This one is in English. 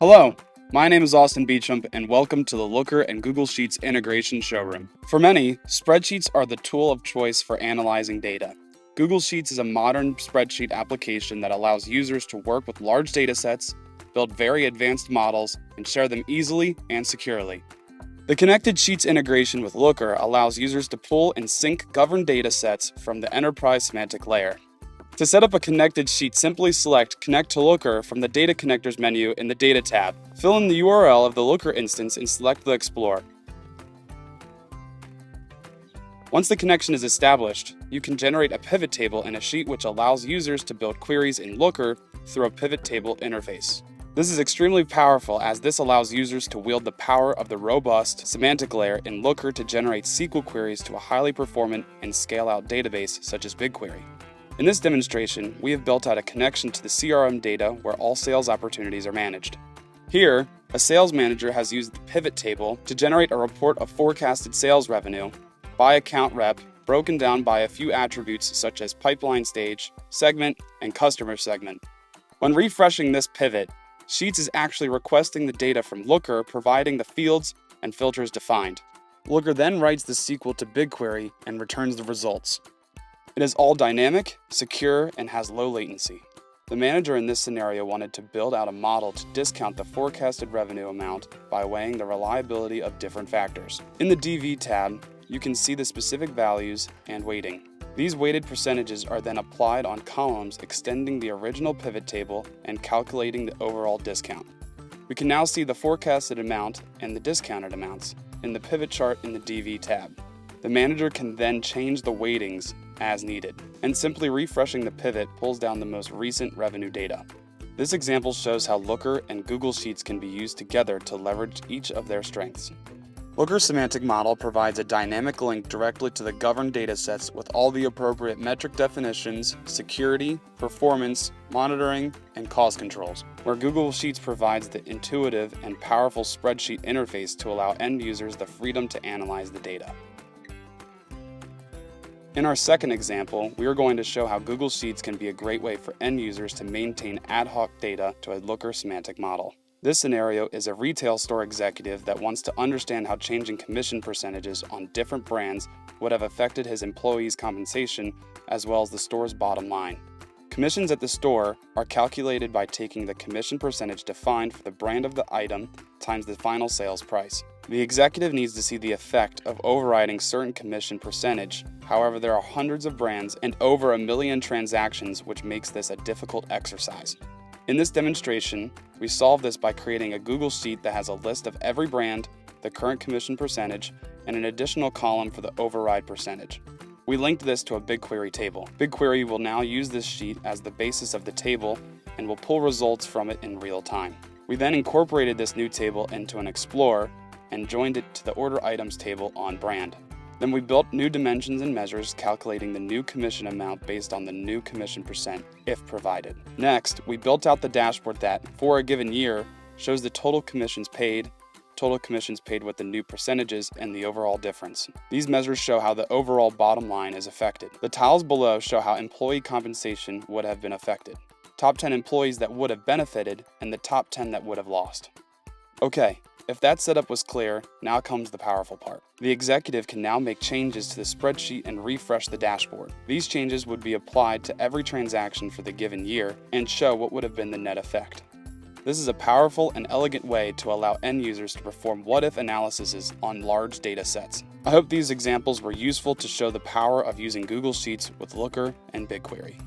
Hello, my name is Austin Beecham, and welcome to the Looker and Google Sheets integration showroom. For many, spreadsheets are the tool of choice for analyzing data. Google Sheets is a modern spreadsheet application that allows users to work with large data sets, build very advanced models, and share them easily and securely. The connected Sheets integration with Looker allows users to pull and sync governed data sets from the enterprise semantic layer. To set up a connected sheet, simply select Connect to Looker from the Data Connectors menu in the Data tab. Fill in the URL of the Looker instance and select the Explorer. Once the connection is established, you can generate a pivot table in a sheet which allows users to build queries in Looker through a pivot table interface. This is extremely powerful as this allows users to wield the power of the robust semantic layer in Looker to generate SQL queries to a highly performant and scale-out database such as BigQuery. In this demonstration, we have built out a connection to the CRM data where all sales opportunities are managed. Here, a sales manager has used the pivot table to generate a report of forecasted sales revenue by account rep, broken down by a few attributes such as pipeline stage, segment, and customer segment. When refreshing this pivot, Sheets is actually requesting the data from Looker, providing the fields and filters defined. Looker then writes the SQL to BigQuery and returns the results. It is all dynamic, secure, and has low latency. The manager in this scenario wanted to build out a model to discount the forecasted revenue amount by weighing the reliability of different factors. In the DV tab, you can see the specific values and weighting. These weighted percentages are then applied on columns extending the original pivot table and calculating the overall discount. We can now see the forecasted amount and the discounted amounts in the pivot chart in the DV tab. The manager can then change the weightings as needed, and simply refreshing the pivot pulls down the most recent revenue data. This example shows how Looker and Google Sheets can be used together to leverage each of their strengths. Looker's semantic model provides a dynamic link directly to the governed datasets with all the appropriate metric definitions, security, performance, monitoring, and cost controls, where Google Sheets provides the intuitive and powerful spreadsheet interface to allow end users the freedom to analyze the data. In our second example, we are going to show how Google Sheets can be a great way for end users to maintain ad hoc data to a Looker semantic model. This scenario is a retail store executive that wants to understand how changing commission percentages on different brands would have affected his employees' compensation as well as the store's bottom line. Commissions at the store are calculated by taking the commission percentage defined for the brand of the item times the final sales price. The executive needs to see the effect of overriding certain commission percentage. However, there are hundreds of brands and over 1 million transactions, which makes this a difficult exercise. In this demonstration, we solve this by creating a Google Sheet that has a list of every brand, the current commission percentage, and an additional column for the override percentage. We linked this to a BigQuery table. BigQuery will now use this sheet as the basis of the table and will pull results from it in real time. We then incorporated this new table into an Explorer and joined it to the order items table on brand. Then we built new dimensions and measures calculating the new commission amount based on the new commission percent, if provided. Next, we built out the dashboard that, for a given year, shows the total commissions paid with the new percentages, and the overall difference. These measures show how the overall bottom line is affected. The tiles below show how employee compensation would have been affected, top 10 employees that would have benefited, and the top 10 that would have lost. Okay, if that setup was clear, now comes the powerful part. The executive can now make changes to the spreadsheet and refresh the dashboard. These changes would be applied to every transaction for the given year and show what would have been the net effect. This is a powerful and elegant way to allow end users to perform what-if analyses on large data sets. I hope these examples were useful to show the power of using Google Sheets with Looker and BigQuery.